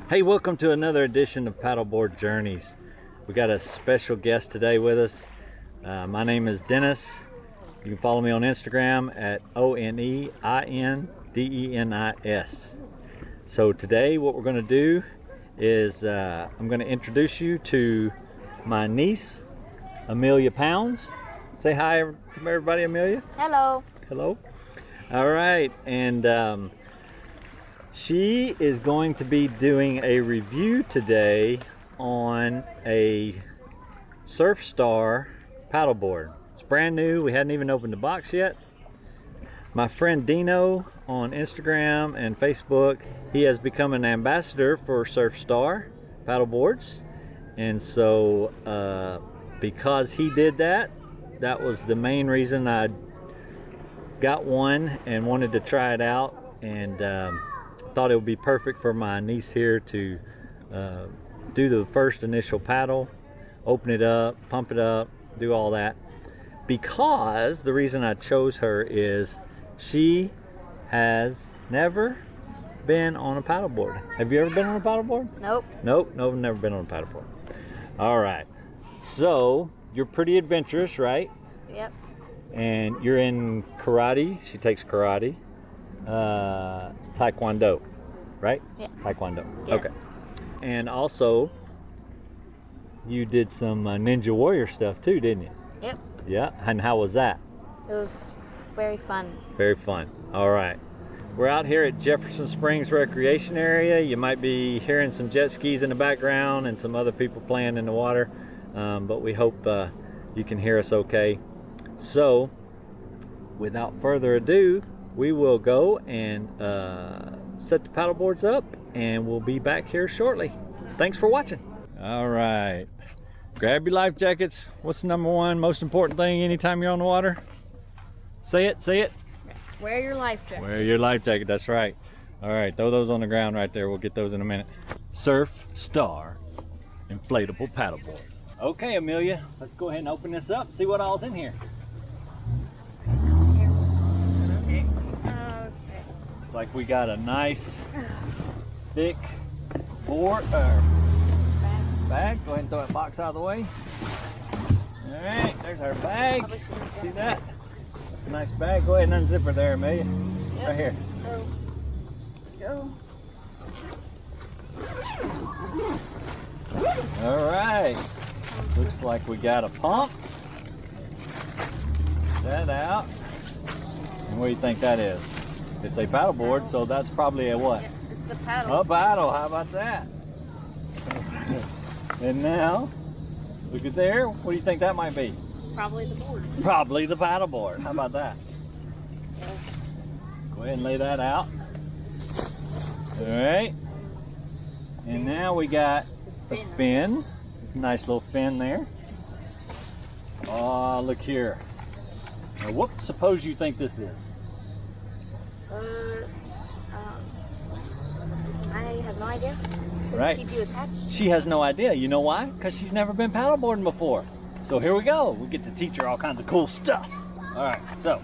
Hey, welcome to another edition of Paddleboard Journeys. We got a special guest today with us. My name is Dennis. You can follow me on Instagram at ONEINDENIS. So today what we're going to do is I'm going to introduce you to my niece, Amelia Pounds. Say hi to everybody, Amelia. Hello. Hello. All right, and she is going to be doing a review today on a Surfstar paddleboard. It's brand new. We hadn't even opened the box yet. My friend Dino on Instagram and Facebook, he has become an ambassador for Surfstar paddleboards. And so because he did that, that was the main reason I got one and wanted to try it out. And thought it would be perfect for my niece here to do the first initial paddle, open it up, pump it up, do all that. Because the reason I chose her is she has never been on a paddleboard. Have you ever been on a paddleboard? Nope. Nope, never been on a paddleboard. All right, so you're pretty adventurous, right? Yep. And you're in karate. She takes karate. Taekwondo, right? Yeah. Taekwondo. Yes. Okay. And also, you did some Ninja Warrior stuff too, didn't you? Yep. Yeah. And how was that? It was very fun. Very fun. All right. We're out here at Jefferson Springs Recreation Area. You might be hearing some jet skis in the background and some other people playing in the water, but we hope you can hear us okay. So, without further ado, we will go and set the paddleboards up, and we'll be back here shortly. Thanks for watching. All right, grab your life jackets. What's the number one most important thing anytime you're on the water? Say it, say it. Wear your life jacket. Wear your life jacket, that's right. All right, throw those on the ground right there. We'll get those in a minute. Surfstar inflatable paddleboard. Okay, Amelia, let's go ahead and open this up, see what all's in here. Looks like we got a nice thick board bag. Go ahead and throw that box out of the way. All right, there's our bag. See that? Nice bag. Go ahead and unzip her there, Amelia. Yep. Right here. Go. All right. Looks like we got a pump. Get that out. And what do you think that is? It's a paddleboard, so that's probably a what? Yeah, it's the paddle. A paddle. How about that? And now, look at there. What do you think that might be? Probably the board. Probably the paddleboard. How about that? Yeah. Go ahead and lay that out. All right. And now we got the fin. Nice little fin there. Oh, look here. Now, what suppose you think this is? I have no idea. Right. Keep you attached? She has no idea. You know why? Because she's never been paddleboarding before. So here we go. We get to teach her all kinds of cool stuff. All right. So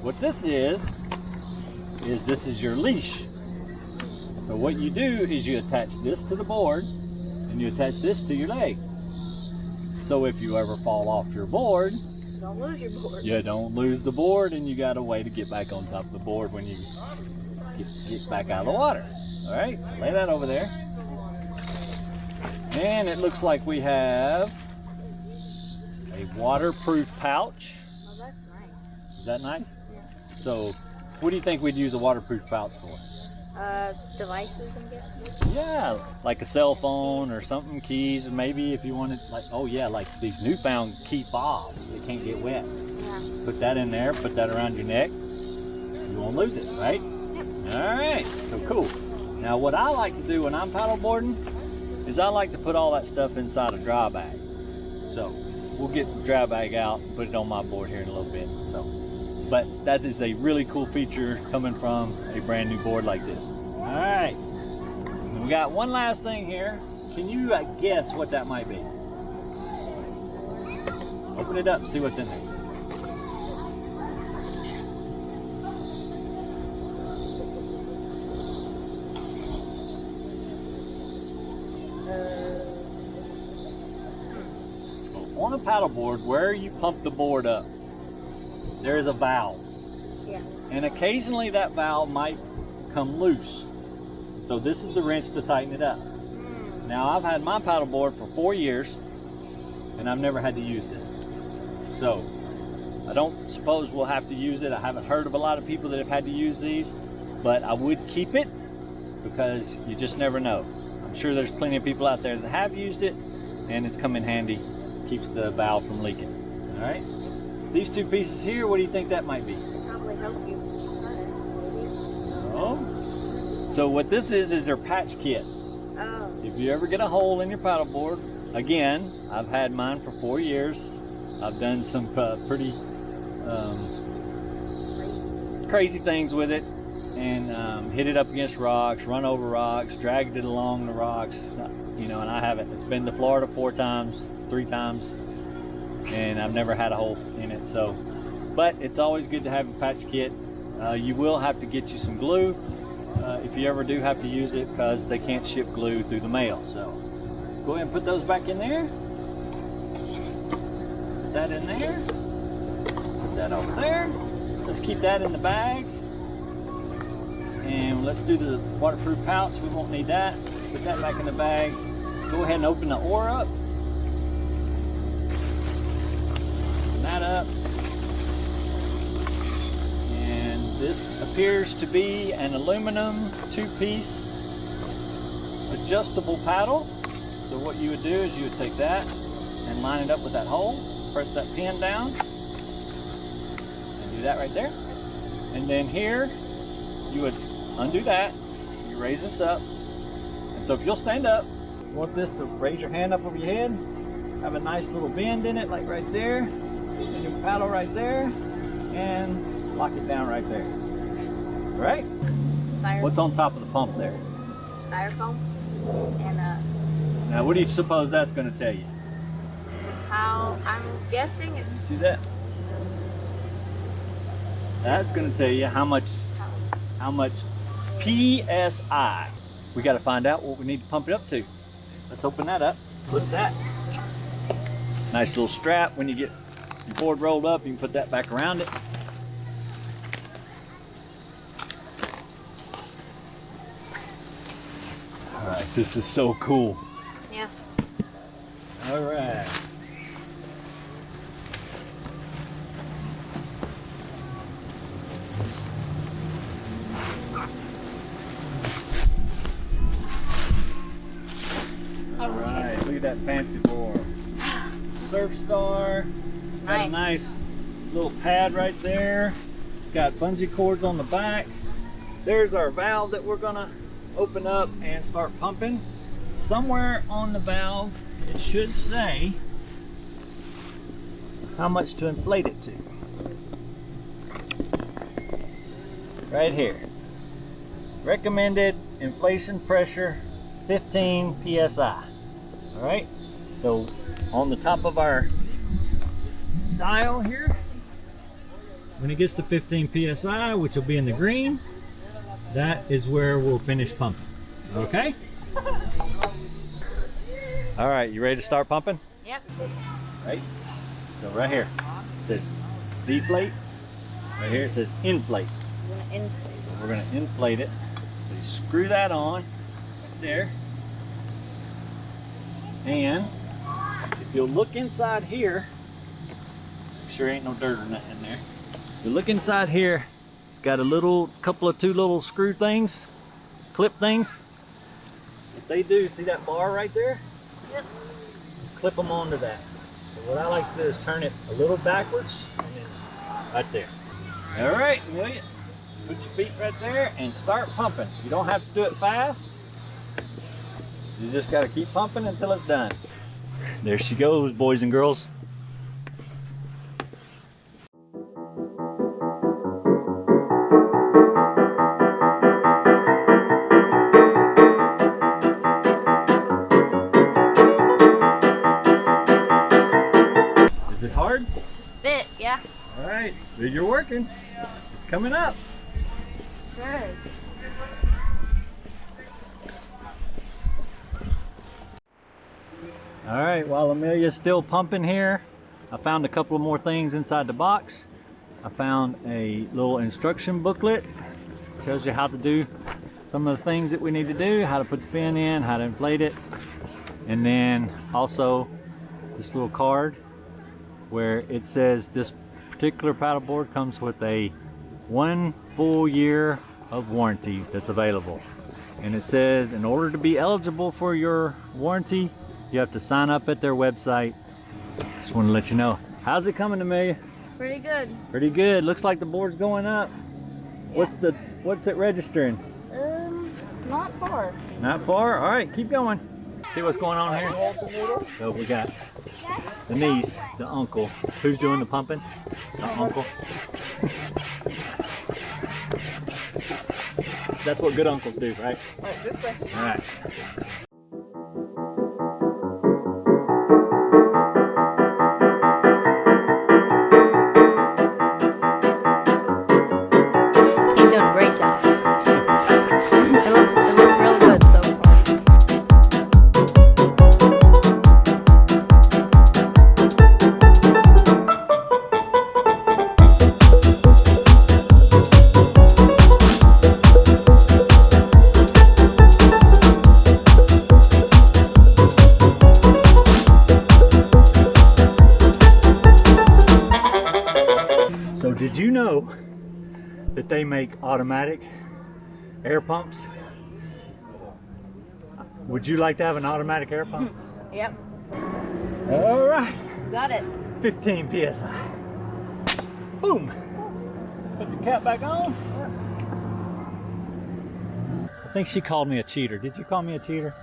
what this is this is your leash. So what you do is you attach this to the board and you attach this to your leg. So if you ever fall off your board, Don't lose your board. you don't lose the board, and you got a way to get back on top of the board when you get back out of the water. All right, lay that over there. And it looks like we have a waterproof pouch. Oh, that's nice. Is that nice? Yeah. So what do you think we'd use a waterproof pouch for? Devices, I'm guessing. Yeah, like a cell phone or something, keys, and maybe if you wanted, like, oh yeah, like these newfound key fobs, they can't get wet. Yeah. Put that in there, put that around your neck, you won't lose it, right? Yep. All right, so cool. Now what I like to do when I'm paddleboarding is I like to put all that stuff inside a dry bag. So we'll get the dry bag out and put it on my board here in a little bit. So, but that is a really cool feature coming from a brand new board like this. All right, we got one last thing here. Can you guess what that might be? Open it up and see what's in there. on a paddleboard, where you pump the board up, there is a valve. Yeah. And occasionally that valve might come loose. So this is the wrench to tighten it up. Now I've had my paddleboard for 4 years and I've never had to use it. So I don't suppose we'll have to use it. I haven't heard of a lot of people that have had to use these, but I would keep it because you just never know. I'm sure there's plenty of people out there that have used it and it's come in handy, keeps the valve from leaking. All right, these two pieces here, what do you think that might be? Probably help you. Oh. So what this is their patch kit. Oh. If you ever get a hole in your paddleboard, again, I've had mine for 4 years. I've done some pretty crazy things with it, and hit it up against rocks, run over rocks, dragged it along the rocks, you know, and I haven't. It's been to Florida 4 times, 3 times, and I've never had a hole in it. So, but it's always good to have a patch kit. You will have to get you some glue if you ever do have to use it, because they can't ship glue through the mail. So go ahead and put those back in there. Put that in there. Put that over there. Let's keep that in the bag. And let's do the waterproof pouch. We won't need that. Put that back in the bag. Go ahead and open the oar up. Open that up. And this appears to be an aluminum 2-piece adjustable paddle. So what you would do is you would take that and line it up with that hole. Press that pin down. And do that right there. And then here, you would undo that, you raise this up, and so if you'll stand up, you want this to raise your hand up over your head, have a nice little bend in it, like right there, and you paddle right there, and lock it down right there. All right? What's on top of the pump there? Styrofoam. And Now what do you suppose that's going to tell you? how, I'm guessing it's... You see that? That's going to tell you how much PSI. We got to find out what we need to pump it up to. Let's open that up. Put that. Nice little strap. When you get your board rolled up, you can put that back around it. All right, this is so cool. Yeah. All right. Alright, look at that fancy board. Surfstar. Got a nice little pad right there. It's got bungee cords on the back. There's our valve that we're gonna open up and start pumping. Somewhere on the valve, it should say how much to inflate it to. Right here. Recommended inflation pressure 15 psi. All right, so on the top of our dial here, when it gets to 15 psi, which will be in the green, that is where we'll finish pumping. Okay? All right, you ready to start pumping? Yep. Right, so right here it says deflate, right here it says inflate. I'm gonna inflate. So we're going to inflate it. So you screw that on right there. And if you'll look inside here, make sure ain't no dirt or nothing in there. If you look inside here, it's got a little two little screw things, clip things. What they do, see that bar right there? Yep. Clip them onto that. So what I like to do is turn it a little backwards and then right there. All right, Amelia, put your feet right there and start pumping. You don't have to do it fast. You just got to keep pumping until it's done. There she goes, boys and girls. Is it hard? Bit, yeah. All right, you're working. It's coming up. Sure is. All right, while Amelia's still pumping here, I found a couple of more things inside the box. I found a little instruction booklet. Tells you how to do some of the things that we need to do, how to put the fin in, how to inflate it. And then also this little card where it says this particular paddleboard comes with a 1 full year of warranty that's available. And it says in order to be eligible for your warranty, you have to sign up at their website. Just want to let you know. How's it coming, Amelia? Pretty good. Pretty good. Looks like the board's going up. Yeah. What's it registering? Not far. Not far? All right, keep going. See what's going on here? So we got the niece, the uncle. Who's doing the pumping? The uncle. That's what good uncles do, right? All right. He's doing a great job. It looks real good so far. So did you know that they make automatic air pumps? Would you like to have an automatic air pump? Yep. All right. Got it. 15 psi. Boom. Put the cap back on. I think she called me a cheater. Did you call me a cheater?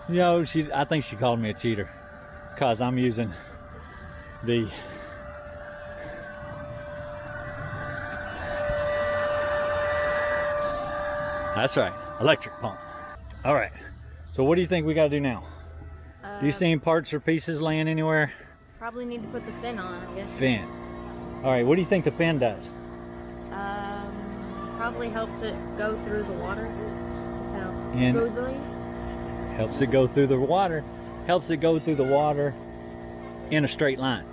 No. No, I think she called me a cheater because I'm using the that's right, electric pump. All right, so what do you think we got to do now? Do you see any parts or pieces laying anywhere? Probably need to put the fin on, I guess. Fin. All right, what do you think the fin does? Probably helps it go through the water. And Smoothly. helps it go through the water. Helps it go through the water in a straight line.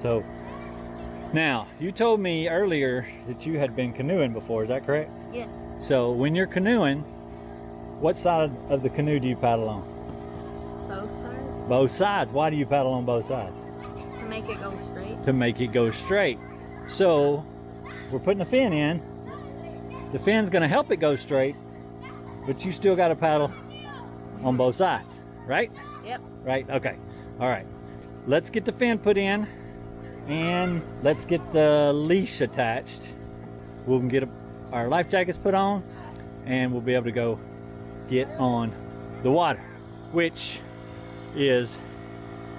So, now, you told me earlier that you had been canoeing before, is that correct? Yes. So, when you're canoeing, what side of the canoe do you paddle on? Both sides. Both sides. Why do you paddle on both sides? To make it go straight. To make it go straight. So, we're putting a fin in. The fin's going to help it go straight, but you still got to paddle on both sides, right? Yep. Right? Okay. All right. Let's get the fin put in, and let's get the leash attached. We'll get our life jackets put on, and we'll be able to go get on the water, which is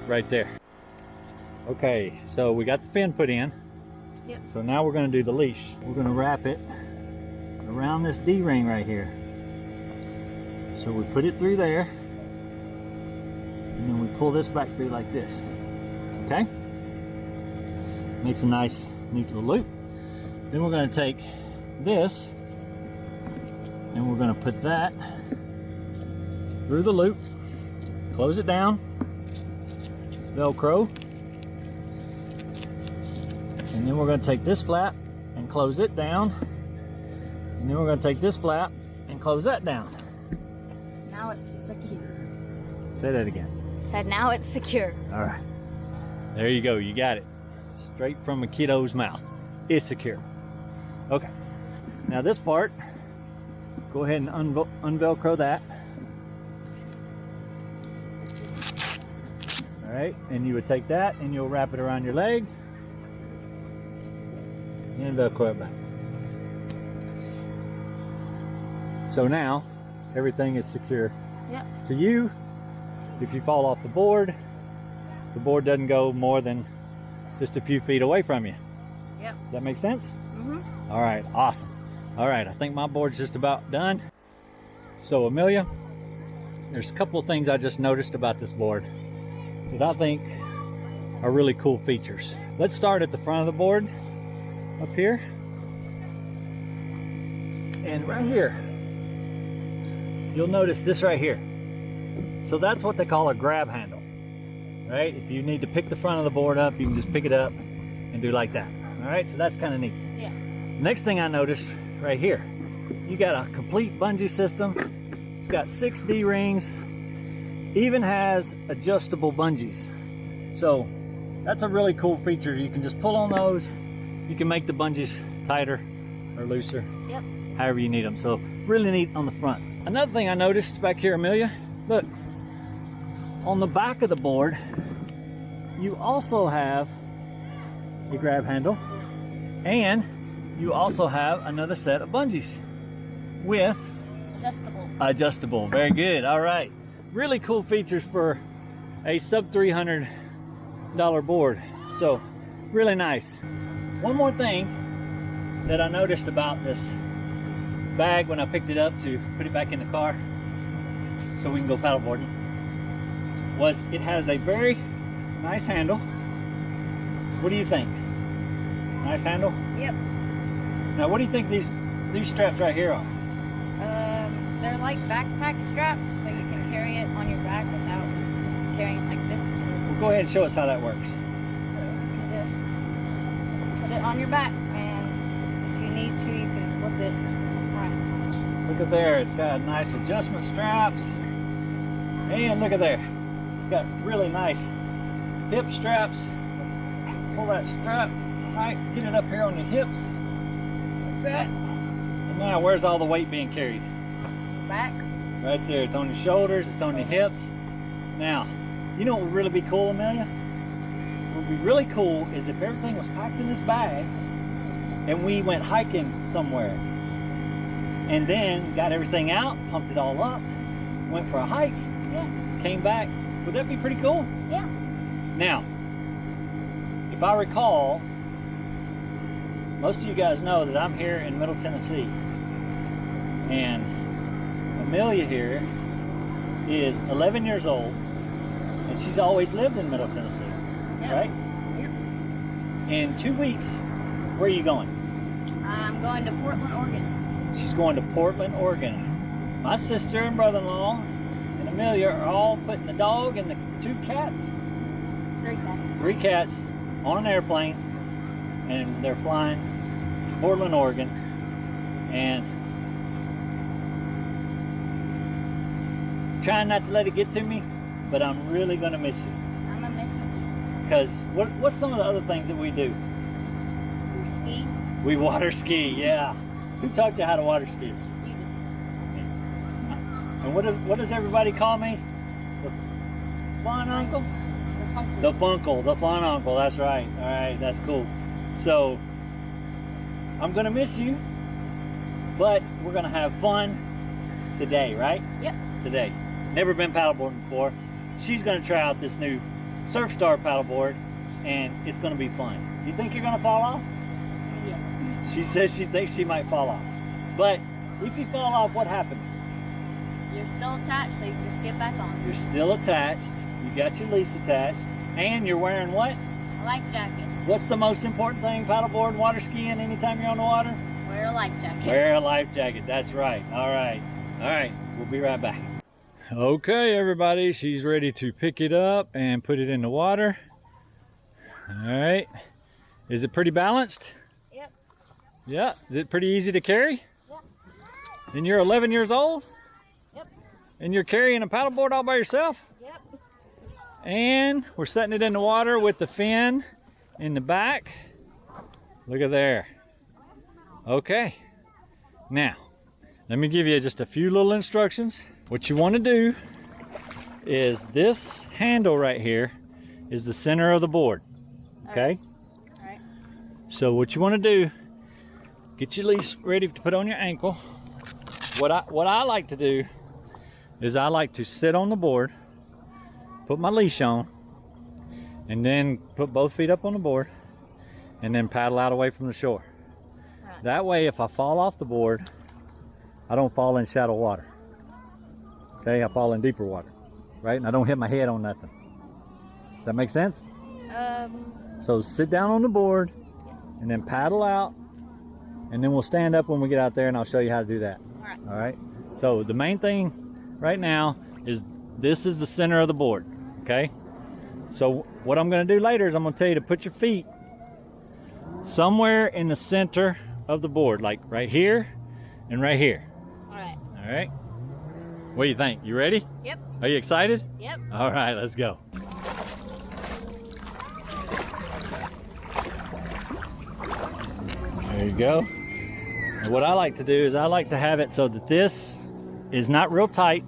right there. Okay, so we got the fin put in. Yep. So now we're going to do the leash. We're going to wrap it around this D-ring right here. So we put it through there, and then we pull this back through like this. Okay? Makes a nice, neat little loop. Then we're going to take this, and we're going to put that through the loop, close it down, it's Velcro, and then we're going to take this flap and close it down, and then we're going to take this flap and close that down. Now it's secure. Say that again. Said now it's secure. All right, there you go, you got it. Straight from a kiddo's mouth. It's secure. Okay, now this part, go ahead and unvelcro that. All right, and you would take that and you'll wrap it around your leg and velcro it back. So now everything is secure. Yep. To you. If you fall off the board doesn't go more than just a few feet away from you. Yep. Does that make sense? Mm-hmm. All right, awesome. All right, I think my board's just about done. So Amelia, there's a couple of things I just noticed about this board that I think are really cool features. Let's start at the front of the board, up here. And right here, you'll notice this right here. So that's what they call a grab handle, right? If you need to pick the front of the board up, you can just pick it up and do like that. All right, so that's kind of neat. Yeah. Next thing I noticed right here, you got a complete bungee system. It's got 6 D-rings, even has adjustable bungees. So that's a really cool feature. You can just pull on those. You can make the bungees tighter or looser, Yep. however you need them. So really neat on the front. Another thing I noticed back here, Amelia, look, on the back of the board, you also have a grab handle, and you also have another set of bungees with adjustable. Very good. All right. Really cool features for a sub $300 board. So really nice. One more thing that I noticed about this bag when I picked it up to put it back in the car so we can go paddleboarding was it has a very nice handle. What do you think? Nice handle? Yep. Now what do you think these straps right here are? They're like backpack straps, so you can carry it on your back without just carrying it like this. Well, go ahead and show us how that works. So you can just put it on your back, and if you need to, you can flip it right. Look at there, it's got nice adjustment straps. And look at there, it's got really nice hip straps. Pull that strap, right, get it up here on your hips, like that. And now where's all the weight being carried? Back. Right there, it's on your shoulders, it's on your hips. Now, you know what would really be cool, Amelia? What would be really cool is if everything was packed in this bag and we went hiking somewhere and then got everything out, pumped it all up, went for a hike, Yeah. came back. Would that be pretty cool? Yeah. Now, if I recall, most of you guys know that I'm here in Middle Tennessee, and Amelia here is 11 years old, and she's always lived in Middle Tennessee, Yep. right? Yep. In 2 weeks, where are you going? I'm going to Portland, Oregon. She's going to Portland, Oregon. My sister and brother-in-law and Amelia are all putting the dog and the 2 cats, Great guy. 3 cats, on an airplane, and they're flying to Portland, Oregon, and trying not to let it get to me, but I'm really gonna miss you. I'm gonna miss you. Because what's some of the other things that we do? We ski. We water ski, yeah. Who taught you how to water ski? You do. And what does everybody call me? The fun uncle? The funkle, the fun uncle, that's right. All right, that's cool. So, I'm gonna miss you, but we're gonna have fun today, right? Yep. Today. Never been paddleboarding before. She's gonna try out this new Surfstar paddleboard, and it's gonna be fun. You think you're gonna fall off? Yes. She says she thinks she might fall off. But if you fall off, what happens? You're still attached, so you can just get back on. You're still attached. You got your leash attached, and you're wearing what? A life jacket. What's the most important thing paddleboard, water skiing, anytime you're on the water? Wear a life jacket. Wear a life jacket, that's right. All right, we'll be right back. Okay, everybody, she's ready to pick it up and put it in the water. All right, is it pretty balanced? Yep. Yeah, is it pretty easy to carry? Yep. And you're 11 years old? Yep. And you're carrying a paddleboard all by yourself? Yep. And we're setting it in the water with the fin in the back. Look at there. Okay. Now, let me give you just a few little instructions. What you want to do is this handle right here is the center of the board. Okay? All right. So what you want to do, get your leash ready to put on your ankle. What I like to do is I like to sit on the board, put my leash on, and then put both feet up on the board, and then paddle out away from the shore. Right. That way, if I fall off the board, I don't fall in shallow water. Okay, I fall in deeper water, right? And I don't hit my head on nothing. Does that make sense? So sit down on the board, and then paddle out, and then we'll stand up when we get out there, and I'll show you how to do that. All right. All right. So the main thing right now is this is the center of the board, okay? So what I'm gonna do later is I'm gonna tell you to put your feet somewhere in the center of the board, like right here and right here. All right. All right? What do you think? You ready? Yep. Are you excited? Yep. All right, let's go. There you go. And what I like to do is I like to have it so that this is not real tight,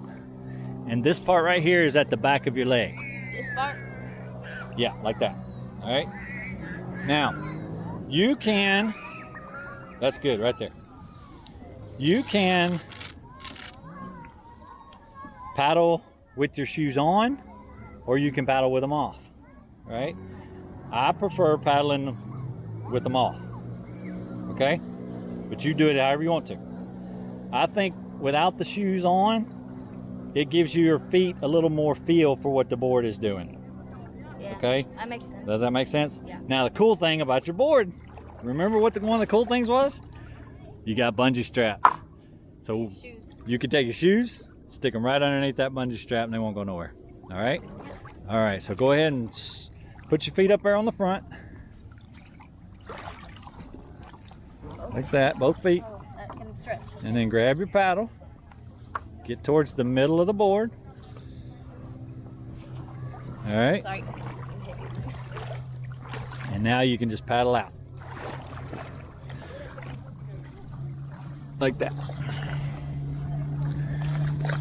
and this part right here is at the back of your leg. This part? Yeah, like that. All right. Now, you can, that's good right there. You can paddle with your shoes on, or you can paddle with them off, right? I prefer paddling with them off, okay? But you do it however you want to. I think without the shoes on, it gives your feet a little more feel for what the board is doing. Yeah. Okay? That makes sense. Does that make sense? Yeah. Now the cool thing about your board, remember what one of the cool things was? You got bungee straps. So Shoes. you can take your shoes, stick them right underneath that bungee strap, and they won't go nowhere. All right? All right, so go ahead and put your feet up there on the front. Like that, both feet. Oh, that can stretch. And then grab your paddle. Get towards the middle of the board. All right. Sorry. And now you can just paddle out. Like that.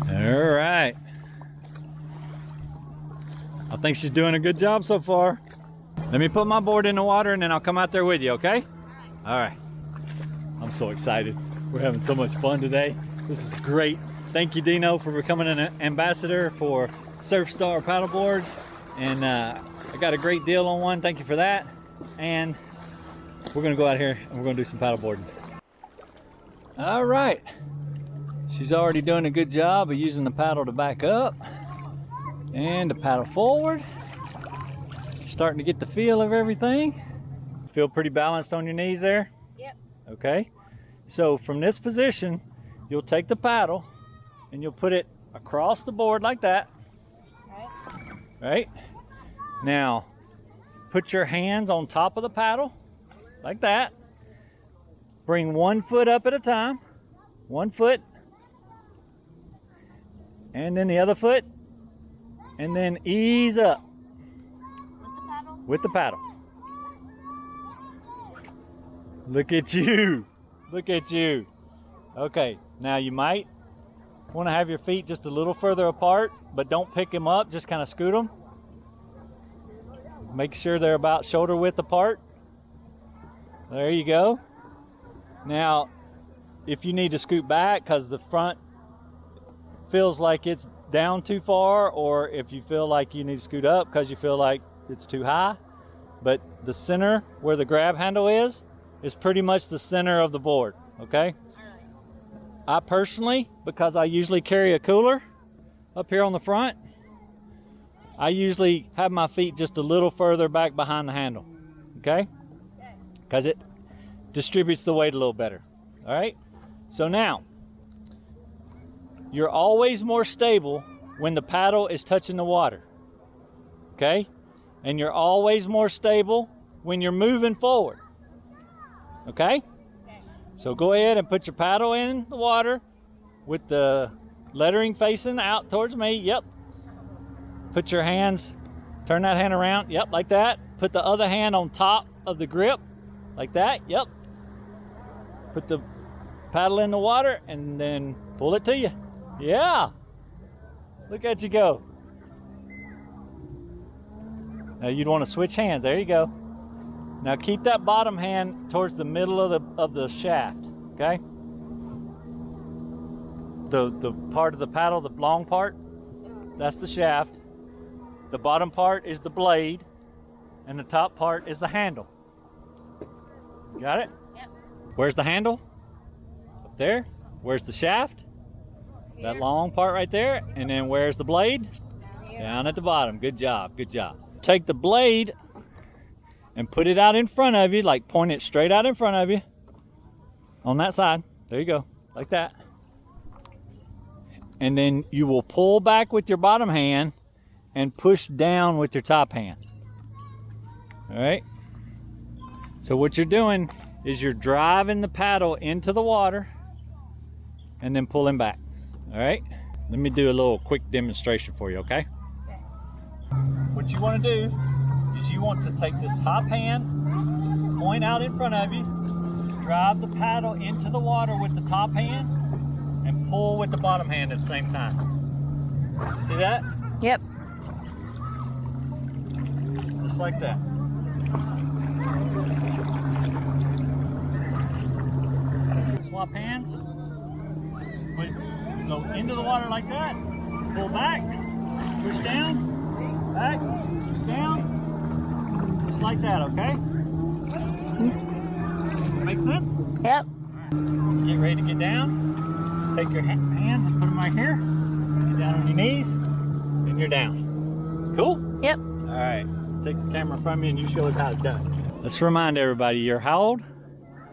All right. I think she's doing a good job so far. Let me put my board in the water and then I'll come out there with you, okay? All right. I'm so excited. We're having so much fun today. This is great. Thank you, Dino, for becoming an ambassador for Surfstar paddleboards. And I got a great deal on one. Thank you for that. And we're gonna go out here and we're gonna do some paddleboarding. All right. She's already doing a good job of using the paddle to back up and to paddle forward. Starting to get the feel of everything. Feel pretty balanced on your knees there? Yep. Okay. So from this position, you'll take the paddle and you'll put it across the board like that. Right? Now, put your hands on top of the paddle like that. Bring one foot up at a time. One foot. And then the other foot. And then ease up. With the paddle? With the paddle. Look at you. Look at you. Okay, now you might want to have your feet just a little further apart, but don't pick them up, just kind of scoot them. Make sure they're about shoulder width apart. There you go. Now, if you need to scoot back because the front feels like it's down too far, or if you feel like you need to scoot up because you feel like it's too high, but the center where the grab handle is pretty much the center of the board, okay? I personally, because I usually carry a cooler up here on the front, I usually have my feet just a little further back behind the handle, okay? Because it distributes the weight a little better, all right? So now, you're always more stable when the paddle is touching the water, okay? And you're always more stable when you're moving forward, okay? So go ahead and put your paddle in the water with the lettering facing out towards me. Yep. Put your hands, turn that hand around. Yep, like that. Put the other hand on top of the grip, like that. Yep. Put the paddle in the water and then pull it to you. Yeah. Look at you go. Now you'd want to switch hands. There you go. Now keep that bottom hand towards the middle of the shaft, okay? The part of the paddle, the long part, that's the shaft. The bottom part is the blade, and the top part is the handle. Got it? Yep. Where's the handle? Up there. Where's the shaft? Here. That long part right there. And then where's the blade? Down here. Down at the bottom. Good job, good job. Take the blade and put it out in front of you, like point it straight out in front of you on that side. There you go, like that. and then you will pull back with your bottom hand and push down with your top hand. All right? So what you're doing is you're driving the paddle into the water and then pulling back. All right? Let me do a little quick demonstration for you, okay? What you want to do is you want to take this top hand, point out in front of you, drive the paddle into the water with the top hand, and pull with the bottom hand at the same time. See that? Yep. Just like that. Swap hands. Go into the water like that. Pull back. Push down. Back. Push down. Just like that, okay? Make sense? Yep. Right. Get ready to get down. Just take your hands and put them right here. Get down on your knees. And you're down. Cool? Yep. Alright. Take the camera from me and you show us how it's done. Let's remind everybody, you're how old?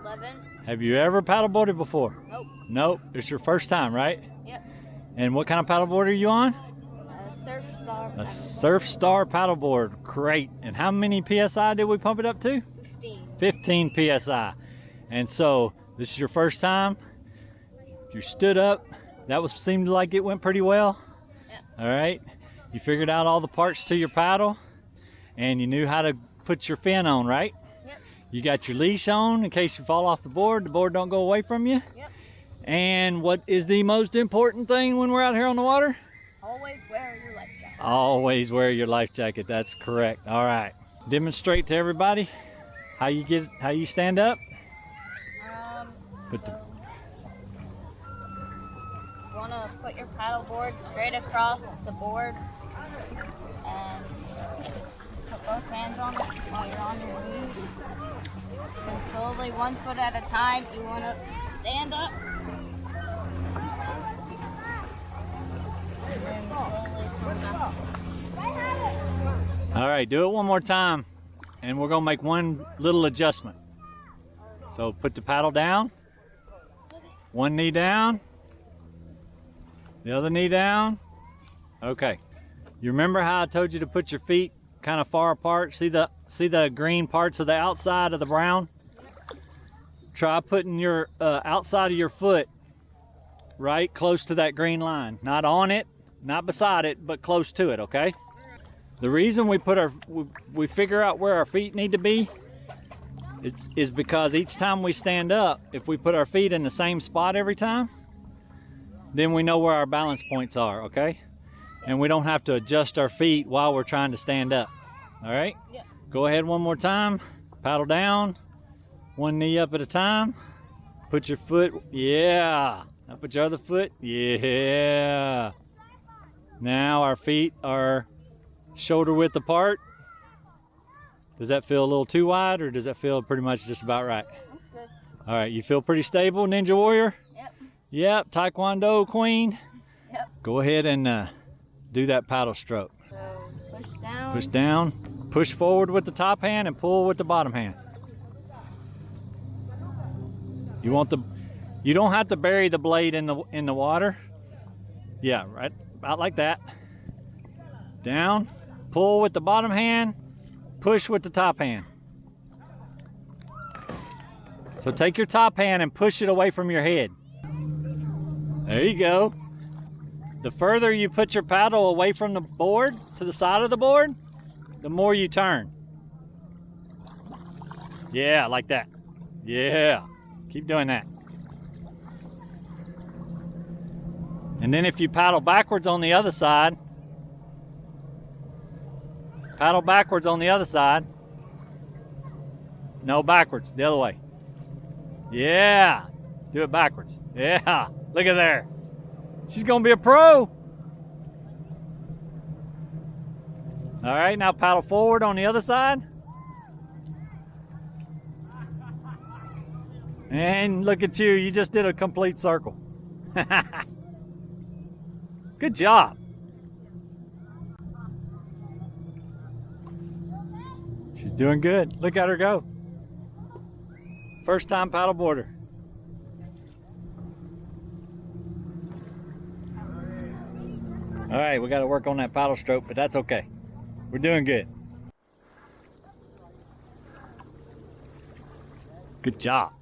11. Have you ever paddleboarded before? Nope. Nope. It's your first time, right? Yep. And what kind of paddleboard are you on? Surfstar. A Surfstar paddleboard. Great. And how many PSI did we pump it up to? 15. 15 PSI. And so, this is your first time. You stood up. That seemed like it went pretty well. Yep. All right. You figured out all the parts to your paddle. And you knew how to put your fin on, right? Yep. You got your leash on in case you fall off the board don't go away from you. Yep. And what is the most important thing when we're out here on the water? Always wear your life jacket. Always wear your life jacket. That's correct. All right. Demonstrate to everybody how you stand up. You want to put your paddleboard straight across the board and put both hands on it while you're on your knees. And slowly, 1 foot at a time, you want to stand up. And then slowly come down. All right, do it one more time, and we're gonna make one little adjustment. So put the paddle down, one knee down, the other knee down. Okay. You remember how I told you to put your feet kind of far apart? See the green parts of the outside of the brown? Try putting your outside of your foot right close to that green line. Not on it, not beside it, but close to it, okay? The reason we figure out where our feet need to be is because each time we stand up, if we put our feet in the same spot every time, then we know where our balance points are, okay? And we don't have to adjust our feet while we're trying to stand up. All right? Yeah. Go ahead one more time. Paddle down. One knee up at a time. Put your foot, yeah. Now put your other foot, yeah. Now our feet are shoulder width apart. Does that feel a little too wide, or does that feel pretty much just about right? That's good. All right, you feel pretty stable, Ninja Warrior? Yep. Yep, Taekwondo Queen. Yep. Go ahead and do that paddle stroke. So push down. Push down, push forward with the top hand and pull with the bottom hand. You don't have to bury the blade in the water. Yeah, right about like that. Down, pull with the bottom hand, push with the top hand. So take your top hand and push it away from your head. There you go. The further you put your paddle away from the board, to the side of the board, the more you turn. Yeah, like that. Yeah, keep doing that. And then if you paddle backwards on the other side, paddle backwards on the other side. No, backwards, the other way. Yeah, do it backwards. Yeah, look at there. She's gonna be a pro. All right, now paddle forward on the other side. And look at you, you just did a complete circle. Good job. She's doing good. Look at her go. First time paddleboarder. All right, we got to work on that paddle stroke, but that's okay. We're doing good. Good job.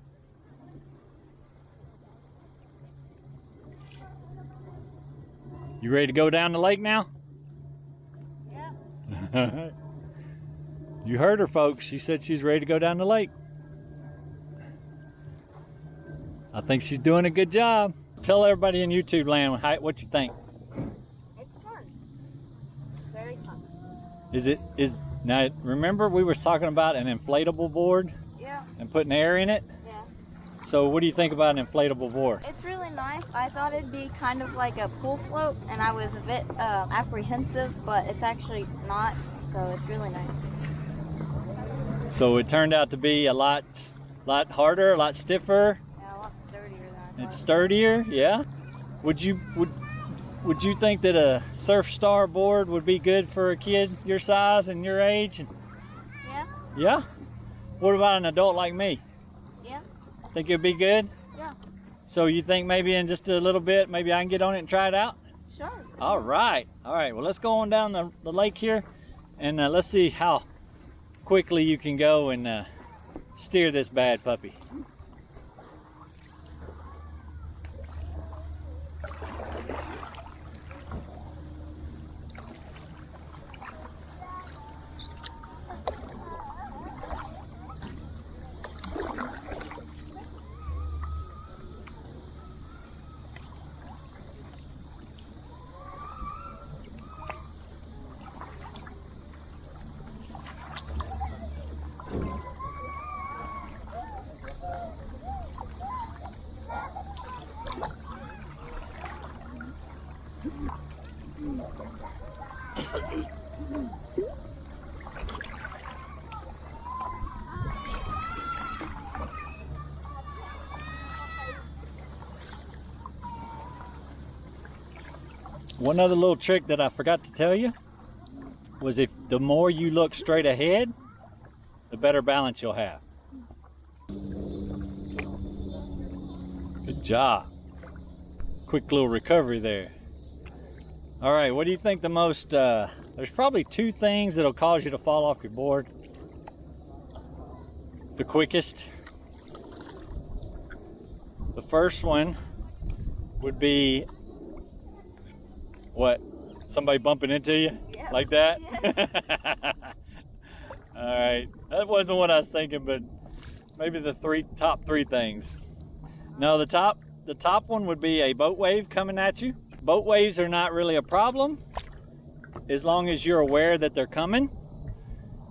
You ready to go down the lake now? Yeah. You heard her, folks. She said she's ready to go down the lake. I think she's doing a good job. Tell everybody in YouTube land what you think. It's fun. Very fun. Now remember we were talking about an inflatable board? Yeah. And putting air in it? Yeah. So what do you think about an inflatable board? It's really nice. I thought it'd be kind of like a pool float, and I was a bit apprehensive, but it's actually not, so it's really nice. So it turned out to be a lot harder, a lot stiffer. Yeah, a lot sturdier than I thought. It's sturdier, yeah. Would you think that a Surfstar board would be good for a kid your size and your age? Yeah. Yeah? What about an adult like me? Yeah. Think it'd be good? Yeah. So you think maybe in just a little bit, maybe I can get on it and try it out? Sure. All right. Well, let's go on down the lake here, and let's see how quickly you can go and steer this bad puppy. One other little trick that I forgot to tell you was if the more you look straight ahead, the better balance you'll have. Good job. Quick little recovery there. All right, what do you think the most, there's probably two things that'll cause you to fall off your board the quickest. The first one would be what? Somebody bumping into you? Yeah. Like that? Yeah. All right, that wasn't what I was thinking, but maybe the top three things. No, the top one would be a boat wave coming at you. Boat waves are not really a problem as long as you're aware that they're coming,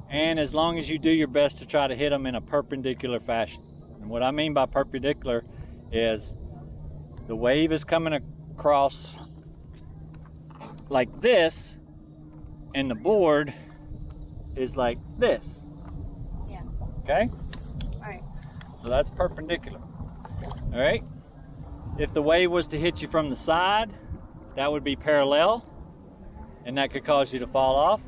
and as long as you do your best to try to hit them in a perpendicular fashion. And what I mean by perpendicular is the wave is coming across like this, and the board is like this. Yeah. Okay? Alright. So that's perpendicular. Alright? If the wave was to hit you from the side, that would be parallel, and that could cause you to fall off.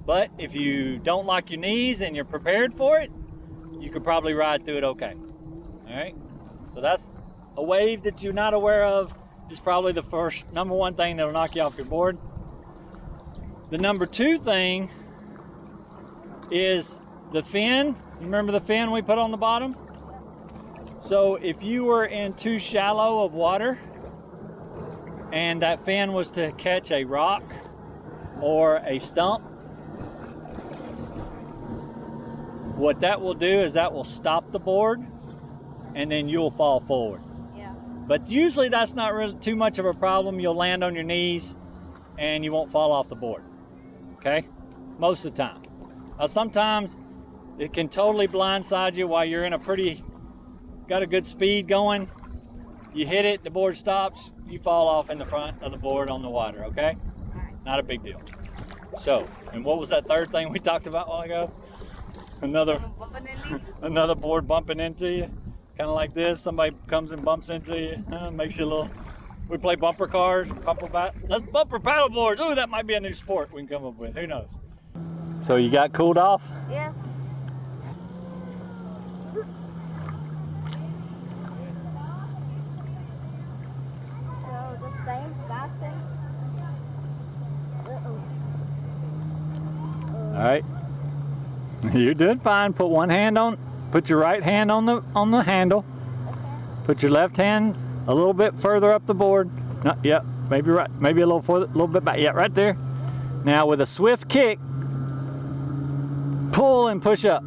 But if you don't lock your knees and you're prepared for it, you could probably ride through it okay. Alright? So that's a wave that you're not aware of is probably the number one thing that'll knock you off your board. The number two thing is the fin. You remember the fin we put on the bottom? So if you were in too shallow of water and that fin was to catch a rock or a stump, what that will do is that will stop the board and then you'll fall forward. But usually that's not really too much of a problem. You'll land on your knees and you won't fall off the board, okay? Most of the time. Now sometimes it can totally blindside you while you're in got a good speed going. You hit it, the board stops, you fall off in the front of the board on the water, okay? Not a big deal. So, and what was that third thing we talked about a while ago? Another board bumping into you. Kind of like this, somebody comes and bumps into you, makes you a little, we play bumper cars, let's bumper paddleboards. Oh, that might be a new sport we can come up with, who knows. So you got cooled off? Yes. So the same fasten. All right. You're doing fine. Put one hand on, put your right hand on the handle. Put your left hand a little bit further up the board. No, yeah, maybe right, maybe a little further, a little bit back. Yeah, right there. Now with a swift kick, pull and push up.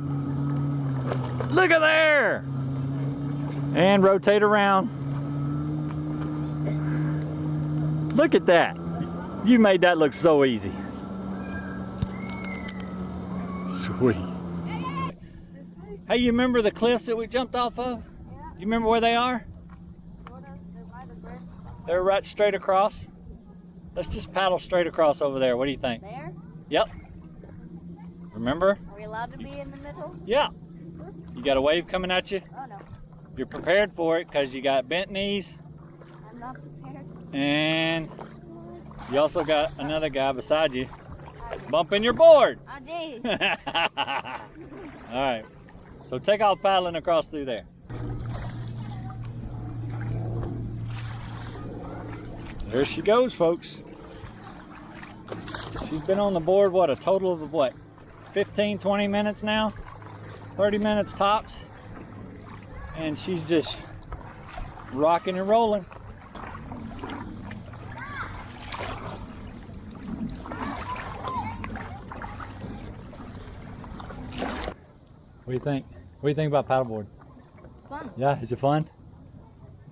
Look at there. And rotate around. Look at that. You made that look so easy. Sweet. Hey, you remember the cliffs that we jumped off of? Yeah. You remember where they are? They're right straight across. Let's just paddle straight across over there. What do you think? There? Yep. Remember? Are we allowed to be in the middle? Yeah. You got a wave coming at you? Oh no. You're prepared for it because you got bent knees. I'm not prepared. And you also got another guy beside you bumping your board. I did. All right. So take off paddling across through there. There she goes, folks. She's been on the board, what, a total of what, 15, 20 minutes now? 30 minutes tops. And she's just rocking and rolling. What do you think? What do you think about paddleboard? It's fun. Yeah, is it fun?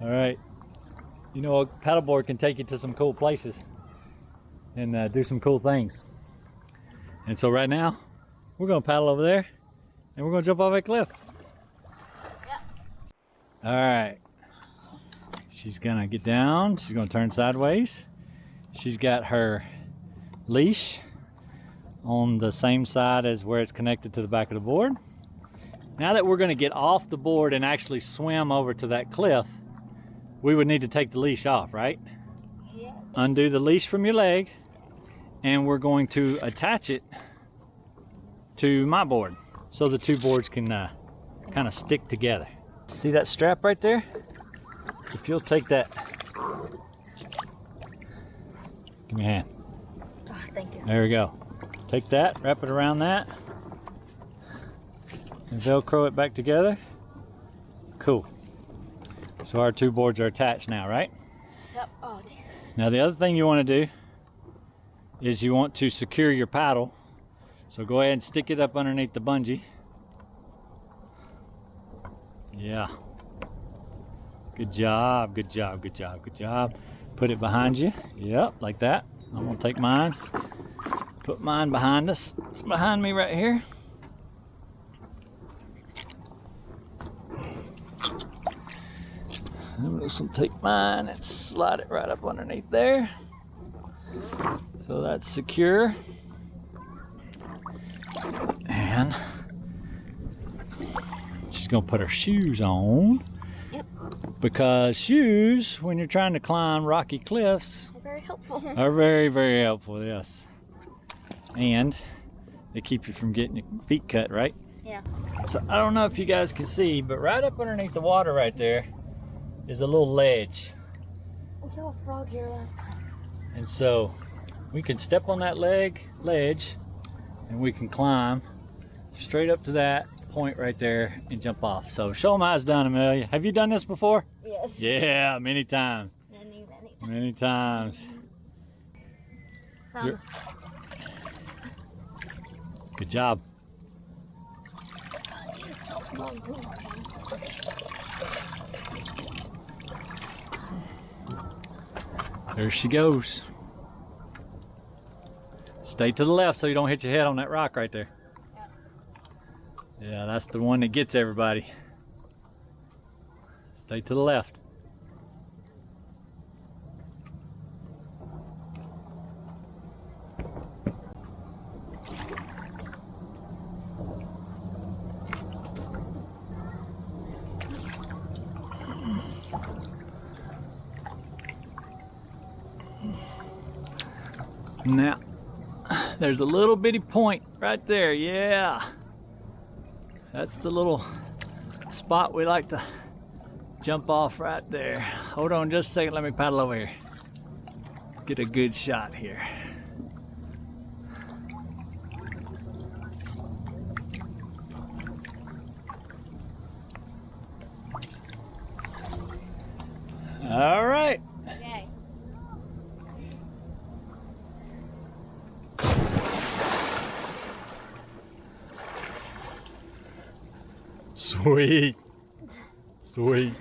All right. You know, a paddleboard can take you to some cool places and do some cool things. And so right now, we're gonna paddle over there and we're gonna jump off that cliff. Yeah. All right. She's gonna get down. She's gonna turn sideways. She's got her leash on the same side as where it's connected to the back of the board. Now that we're gonna get off the board and actually swim over to that cliff, we would need to take the leash off, right? Yeah. Undo the leash from your leg, and we're going to attach it to my board so the two boards can kind of stick together. See that strap right there? If you'll take that, give me a hand. Oh, thank you. There we go. Take that, wrap it around that, and Velcro it back together. Cool. So our two boards are attached now, right? Yep. Oh, dear. Now the other thing you want to do is you want to secure your paddle. So go ahead and stick it up underneath the bungee. Yeah. Good job, good job, good job, good job. Put it behind you. Yep, like that. I'm gonna take mine. Put mine behind us, behind me right here. I'm just gonna take mine and slide it right up underneath there. So that's secure. And she's gonna put her shoes on. Yep. Because shoes, when you're trying to climb rocky cliffs, They're very helpful. are very, very helpful, yes. And they keep you from getting your feet cut, right? Yeah. So I don't know if you guys can see, but right up underneath the water right there is a little ledge. I saw a frog here last time. And so we can step on that ledge and we can climb straight up to that point right there and jump off. So show them how it's done, Amelia. Have you done this before? Yes. Yeah, many times. Many. Many times. Found Good job. There she goes. Stay to the left so you don't hit your head on that rock right there. Yeah, that's the one that gets everybody. Stay to the left. Now, there's a little bitty point right there, yeah. That's the little spot we like to jump off right there. Hold on just a second, let me paddle over here. Get a good shot here. Sweet. Sweet.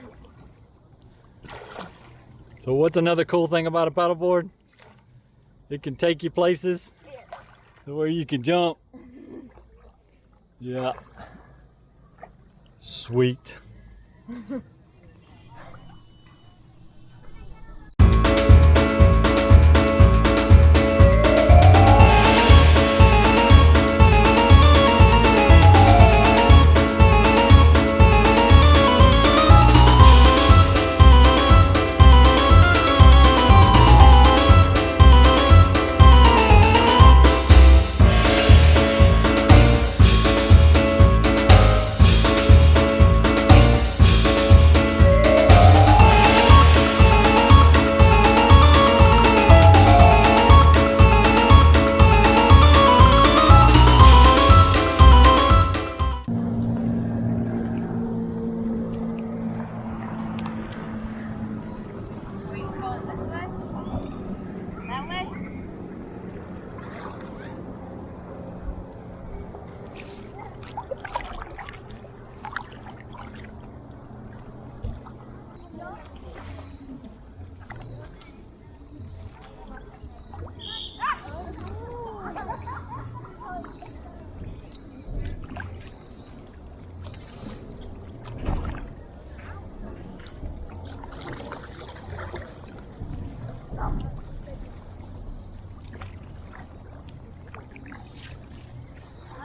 So what's another cool thing about a paddleboard? It can take you places where you can jump. Yeah. Sweet. We just go this way? That way?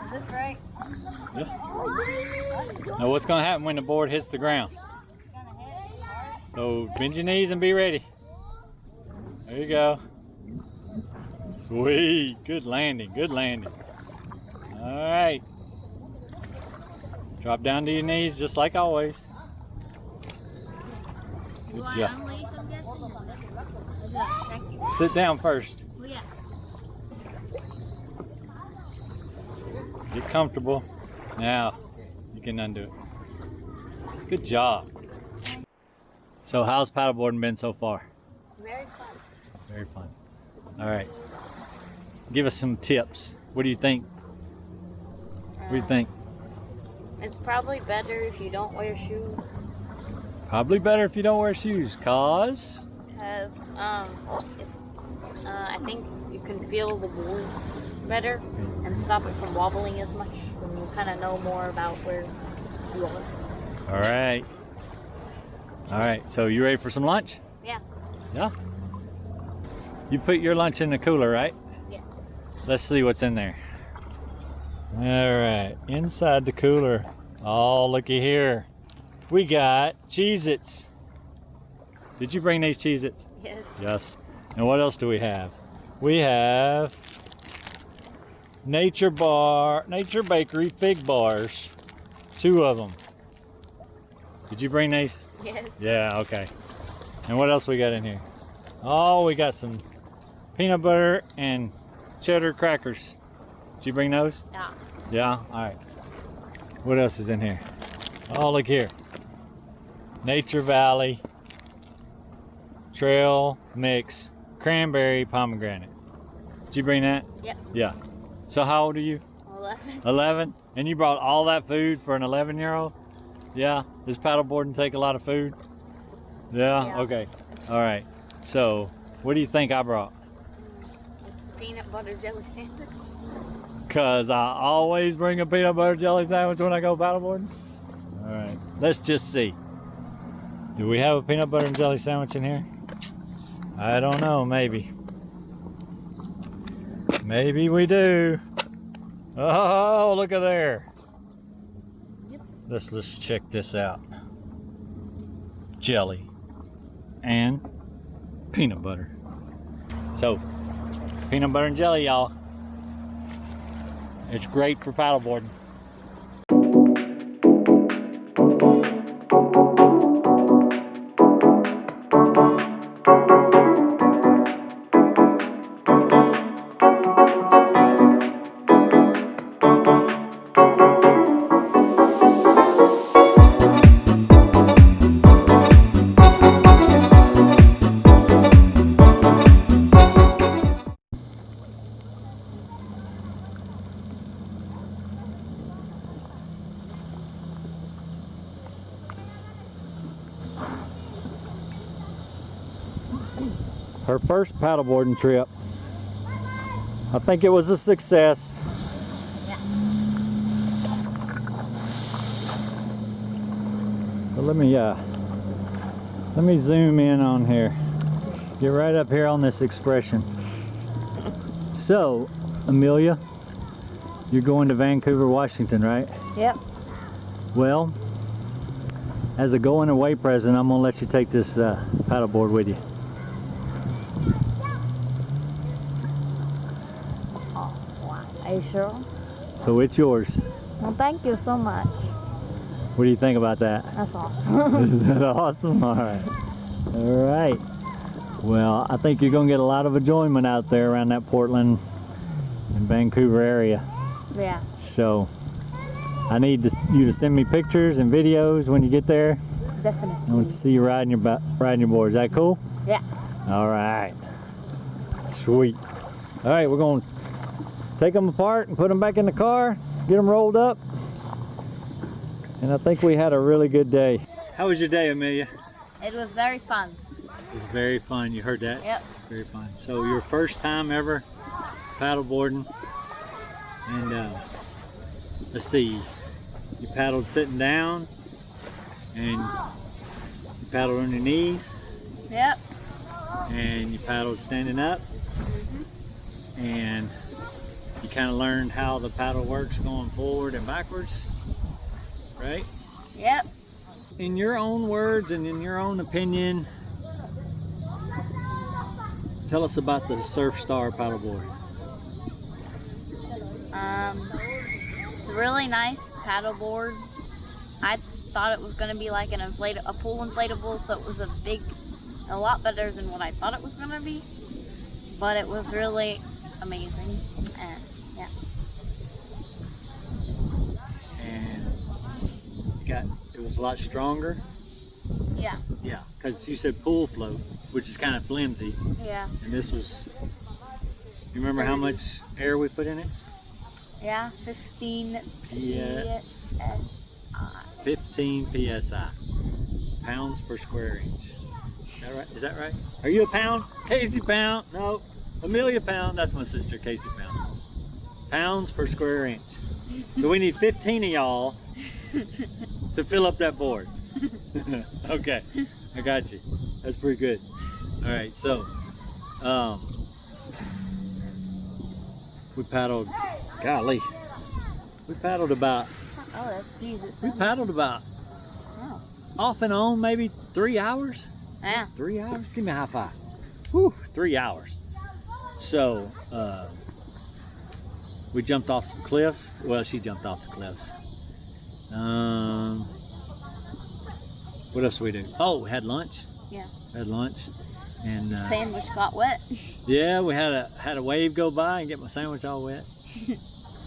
Is this right? Yeah. Now what's gonna happen when the board hits the ground? It's gonna hit hard. So bend your knees and be ready. There you go. Sweet. Good landing. Good landing. All right. Drop down to your knees just like always. Good Do I job. unleash, I'm guessing? Or do I second? Sit down first. Well, yeah. Get comfortable. Now you can undo it. Good job. So how's paddleboarding been so far? Very fun. Very fun. All right. Give us some tips. What do you think? What do you think? It's probably better if you don't wear shoes. Probably better if you don't wear shoes, cause Because I think you can feel the board better and stop it from wobbling as much when you kind of know more about where you are. all right. All right. So you ready for some lunch? Yeah. Yeah. You put your lunch in the cooler, right? Yeah. Let's see what's in there. All right. Inside the cooler. Oh, looky here. We got Cheez-Its. Did you bring these Cheez-Its? Yes. Yes. And what else do we have? We have Nature Bakery Fig Bars. 2 of them. Did you bring these? Yes. Yeah, okay. And what else we got in here? Oh, we got some peanut butter and cheddar crackers. Did you bring those? Yeah. Yeah? All right. What else is in here? Oh, look here. Nature Valley Trail Mix Cranberry Pomegranate. Did you bring that? Yep. Yeah. So how old are you? 11. 11? And you brought all that food for an 11-year-old? Yeah. Does paddleboarding take a lot of food? Yeah? Yeah. Okay. All right. So what do you think I brought? Peanut butter jelly sandwich. Because I always bring a peanut butter jelly sandwich when I go paddleboarding. All right. Let's just see. Do we have a peanut butter and jelly sandwich in here? I don't know. Maybe. Maybe we do. Oh, look at there. Yep. Let's check this out. Jelly and peanut butter. So, peanut butter and jelly, y'all. It's great for paddleboarding. her first paddleboarding trip. I think it was a success. But let me zoom in on here. Get right up here on this expression. So, Amelia, you're going to Vancouver, Washington, right? Yep. Well, as a going away present, I'm gonna let you take this paddleboard with you. Are you sure? So it's yours. Well, thank you so much. What do you think about that? That's awesome. Is that awesome? All right. All right. Well, I think you're gonna get a lot of enjoyment out there around that Portland and Vancouver area. Yeah. So I need you to send me pictures and videos when you get there. Definitely. I want to see you riding your board. Is that cool? Yeah. All right. Sweet. All right, we're going to take them apart and put them back in the car, get them rolled up. And I think we had a really good day. How was your day, Amelia? It was very fun. It was very fun. You heard that? Yep. Very fun. So your first time ever paddleboarding. And let's see. You paddled sitting down and you paddled on your knees. Yep. And you paddled standing up. And you kind of learned how the paddle works going forward and backwards, right? Yep. In your own words and in your own opinion, tell us about the Surfstar paddleboard. It's a really nice paddleboard. I thought it was going to be like a pool inflatable, so it was a lot better than what I thought it was going to be. But it was really amazing, and yeah. And it was a lot stronger. Yeah. Yeah, because you said pool float, which is kind of flimsy. Yeah. And this was, you remember how much air we put in it? Yeah, 15 PSI. 15 PSI. Pounds per square inch. Is that right? Is that right? Are you a pound? Casey Pound? No. Amelia Pound. That's my sister, Casey Pound. Pounds per square inch. So we need 15 of y'all to fill up that board. Okay, I got you. That's pretty good. All right, so we paddled. Golly, we paddled about. Oh, that's Jesus. We paddled about off and on maybe 3 hours. Yeah. 3 hours. Give me a high five. Whew, 3 hours. So we jumped off some cliffs. Well, she jumped off the cliffs. What else did we do? Oh, we had lunch. Yeah. Had lunch, and sandwich got wet. Yeah, we had a wave go by and get my sandwich all wet.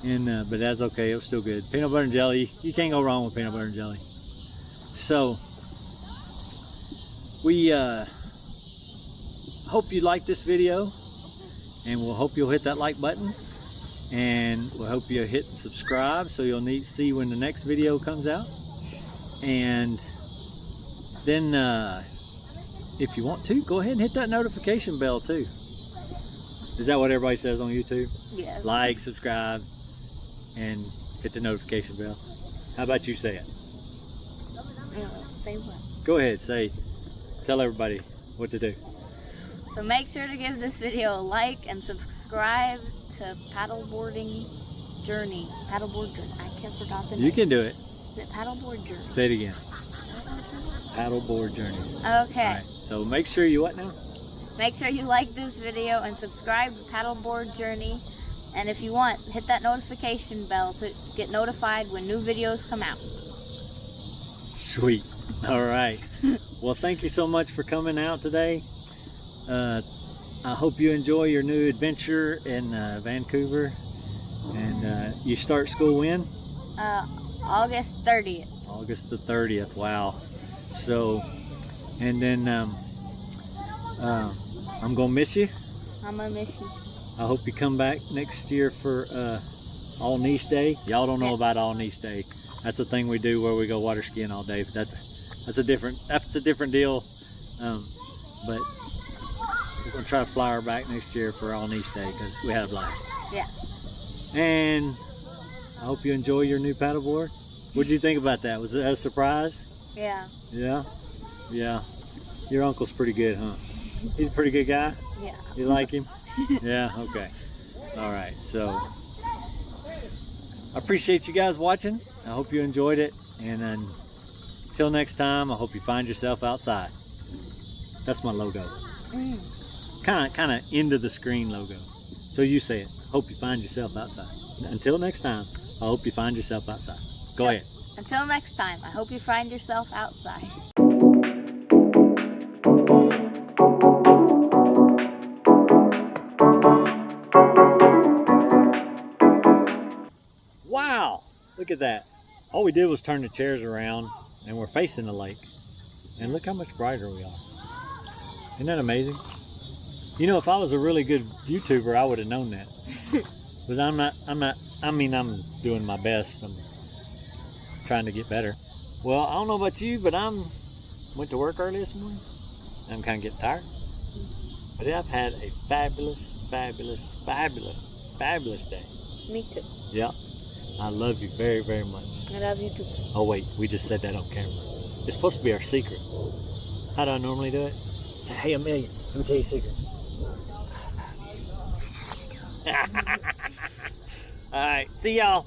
And but that's okay. It was still good. Peanut butter and jelly. You can't go wrong with peanut butter and jelly. So we hope you like this video, and we'll hope you'll hit that like button, and we'll hope you'll hit subscribe so you'll see when the next video comes out. And then if you want to, go ahead and hit that notification bell too. Is that what everybody says on YouTube? Yes. Like, subscribe, and hit the notification bell. How about you say it? Say what? Go ahead, tell everybody what to do. So make sure to give this video a like and subscribe to Paddleboard Journey. I can't forget the name. You can do it. Is it Paddleboard Journey? Say it again. Paddleboard Journey. Okay. All right, so make sure you what now? Make sure you like this video and subscribe to Paddleboard Journey. And if you want, hit that notification bell to get notified when new videos come out. Sweet. All right. Well, thank you so much for coming out today. I hope you enjoy your new adventure in Vancouver. And you start school when? August 30th. August the 30th. Wow. So, and then I'm gonna miss you. I'm gonna miss you. I hope you come back next year for All Niece Day. Y'all don't know about All Niece Day. That's a thing we do where we go water skiing all day. But that's a different deal. But we'll try to fly her back next year for All Niche Day because we had a blast. Yeah. And I hope you enjoy your new paddleboard. What did you think about that? Was it a surprise? Yeah. Yeah? Yeah. Your uncle's pretty good, huh? He's a pretty good guy? Yeah. You like him? Yeah, okay. All right, so I appreciate you guys watching. I hope you enjoyed it. And until next time, I hope you find yourself outside. That's my logo. Kind of end of the screen logo. So you say it. Hope you find yourself outside. Until next time, I hope you find yourself outside. Go ahead. Until next time, I hope you find yourself outside. Wow, look at that. All we did was turn the chairs around and we're facing the lake. And look how much brighter we are. Isn't that amazing? You know, if I was a really good YouTuber, I would have known that. But I'm doing my best. I'm trying to get better. Well, I don't know about you, but went to work early this morning. I'm kind of getting tired. But I've had a fabulous, fabulous, fabulous, fabulous day. Me too. Yeah. I love you very, very much. I love you too. Oh wait, we just said that on camera. It's supposed to be our secret. How do I normally do it? Say, hey, Amelia, let me tell you a secret. All right, see y'all.